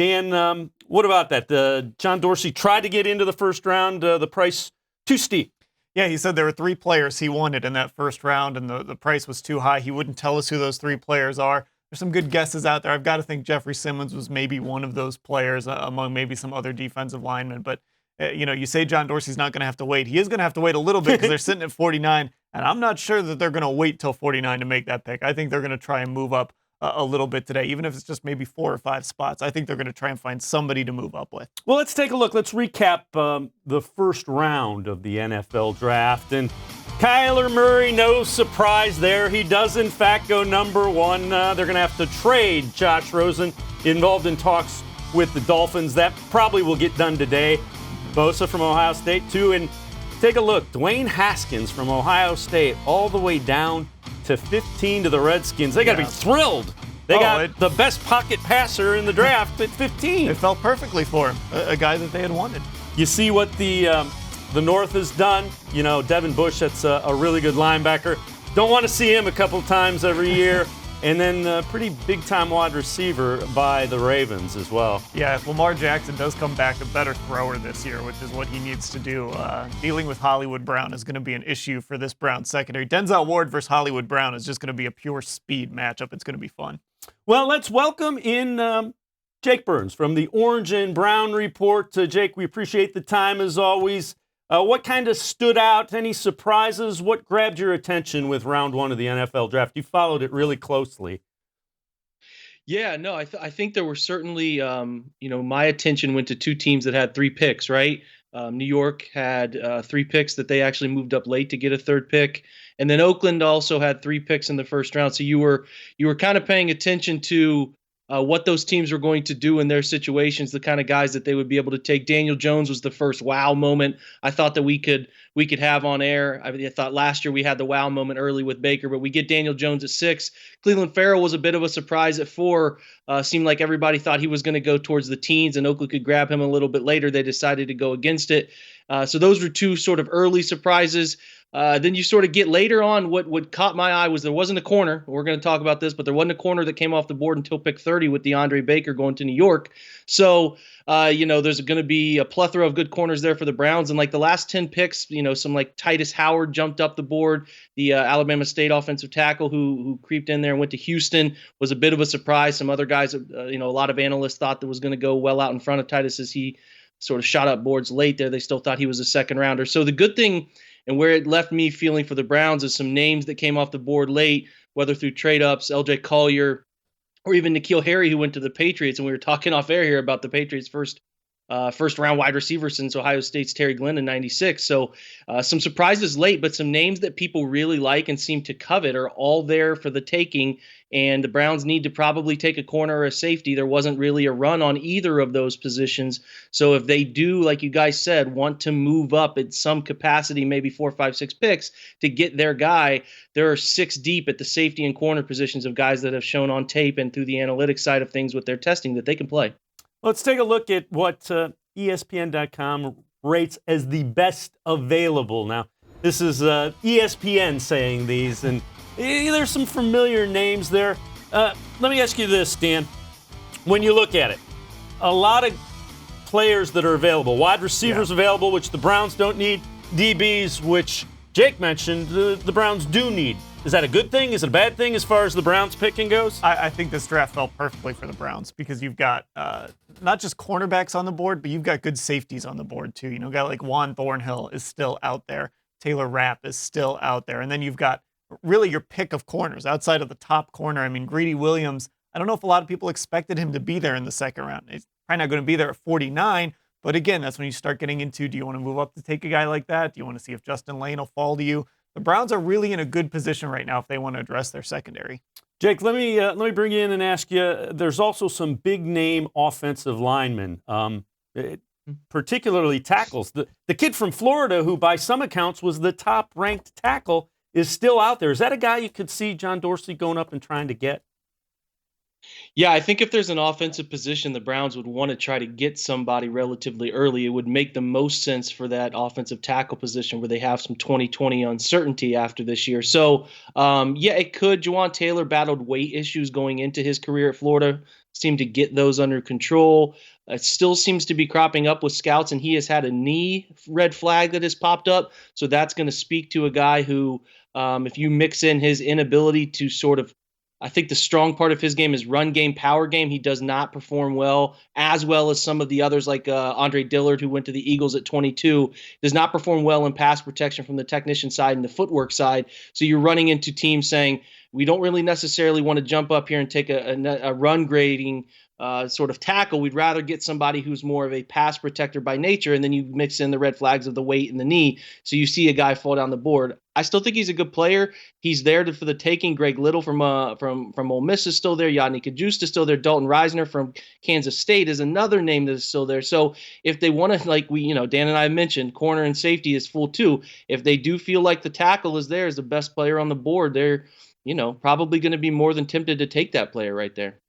Dan, what about that? John Dorsey tried to get into the first round. The price too steep. Yeah, he said there were 3 players he wanted in that first round, and the price was too high. He wouldn't tell us who those 3 players are. There's some good guesses out there. I've got to think Jeffrey Simmons was maybe one of those players among maybe some other defensive linemen. But, you say John Dorsey's not going to have to wait. He is going to have to wait a little bit because they're sitting at 49, and I'm not sure that they're going to wait till 49 to make that pick. I think they're going to try and move up a little bit today, even if it's just maybe 4 or 5 spots. I think they're going to try and find somebody to move up with. Well, let's take a look. Let's recap the first round of the NFL draft. And Kyler Murray, no surprise there. He does, in fact, go number 1. They're going to have to trade Josh Rosen, involved in talks with the Dolphins. That probably will get done today. Bosa from Ohio State, too. And take a look. Dwayne Haskins from Ohio State all the way down to 15 to the Redskins. They got to be thrilled. They got the best pocket passer in the draft at 15. It felt perfectly for him, a guy that they had wanted. You see what the North has done. Devin Bush, that's a really good linebacker. Don't want to see him a couple times every year. And then a pretty big-time wide receiver by the Ravens as well. Yeah, if Lamar Jackson does come back a better thrower this year, which is what he needs to do, dealing with Hollywood Brown is going to be an issue for this Browns secondary. Denzel Ward versus Hollywood Brown is just going to be a pure speed matchup. It's going to be fun. Well, let's welcome in Jake Burns from the Orange and Brown Report. Jake, we appreciate the time as always. What kind of stood out? Any surprises? What grabbed your attention with round 1 of the NFL draft? You followed it really closely. Yeah, no, I think there were certainly, my attention went to 2 teams that had 3 picks, right? New York had 3 picks that they actually moved up late to get a 3rd pick. And then Oakland also had 3 picks in the first round. So you were kind of paying attention to what those teams were going to do in their situations, the kind of guys that they would be able to take. Daniel Jones was the first wow moment I thought that we could have on air. I thought last year we had the wow moment early with Baker, but we get Daniel Jones at 6. Cleveland Farrell was a bit of a surprise at 4. Seemed like everybody thought he was going to go towards the teens and Oakland could grab him a little bit later. They decided to go against it. So those were 2 sort of early surprises. Then you sort of get later on, what caught my eye was there wasn't a corner. We're going to talk about this, but there wasn't a corner that came off the board until pick 30 with DeAndre Baker going to New York. So, there's going to be a plethora of good corners there for the Browns. And like the last 10 picks, some like Titus Howard jumped up the board. The Alabama State offensive tackle who creeped in there and went to Houston was a bit of a surprise. Some other guys, a lot of analysts thought that was going to go well out in front of Titus as he sort of shot up boards late there. They still thought he was a second rounder. So the good thing, and where it left me feeling for the Browns, is some names that came off the board late, whether through trade-ups, L.J. Collier, or even N'Keal Harry, who went to the Patriots. And we were talking off air here about the Patriots' first-round wide receiver since Ohio State's Terry Glenn in '96. So some surprises late, but some names that people really like and seem to covet are all there for the taking. And the Browns need to probably take a corner or a safety. There wasn't really a run on either of those positions. So if they do, like you guys said, want to move up at some capacity, maybe 4, 5, 6 picks to get their guy, there are 6 deep at the safety and corner positions of guys that have shown on tape and through the analytics side of things with their testing that they can play. Let's take a look at what ESPN.com rates as the best available. Now, this is ESPN saying these, and there's some familiar names there. Let me ask you this, Dan. When you look at it, a lot of players that are available, wide receivers available, which the Browns don't need, DBs, which Jake mentioned, the Browns do need. Is that a good thing? Is it a bad thing as far as the Browns picking goes? I think this draft fell perfectly for the Browns because you've got not just cornerbacks on the board, but you've got good safeties on the board too. A guy like Juan Thornhill is still out there. Taylor Rapp is still out there. And then you've got really your pick of corners outside of the top corner. I mean, Greedy Williams, I don't know if a lot of people expected him to be there in the second round. He's probably not going to be there at 49. But again, that's when you start getting into, do you want to move up to take a guy like that? Do you want to see if Justin Lane will fall to you? The Browns are really in a good position right now if they want to address their secondary. Jake, let me bring you in and ask you, there's also some big-name offensive linemen, particularly tackles. The kid from Florida, who by some accounts was the top-ranked tackle, is still out there. Is that a guy you could see John Dorsey going up and trying to get? Yeah, I think if there's an offensive position the Browns would want to try to get somebody relatively early, it would make the most sense for that offensive tackle position where they have some 2020 uncertainty after this year. So, it could. Juwan Taylor battled weight issues going into his career at Florida. seem to get those under control. It still seems to be cropping up with scouts, and he has had a knee red flag that has popped up. So that's going to speak to a guy who, if you mix in his inability to sort of, I think the strong part of his game is run game, power game. He does not perform well as some of the others like Andre Dillard, who went to the Eagles at 22, does not perform well in pass protection from the technician side and the footwork side. So you're running into teams saying, we don't really necessarily want to jump up here and take a run grading sort of tackle. We'd rather get somebody who's more of a pass protector by nature, and then you mix in the red flags of the weight and the knee, so you see a guy fall down the board. I still think he's a good player. He's there for the taking. Greg Little from Ole Miss is still there. Yadni Kajusta is still there. Dalton Reisner from Kansas State is another name that is still there. So if they want to, like Dan and I mentioned, corner and safety is full too. If they do feel like the tackle is there as the best player on the board, they're probably going to be more than tempted to take that player right there.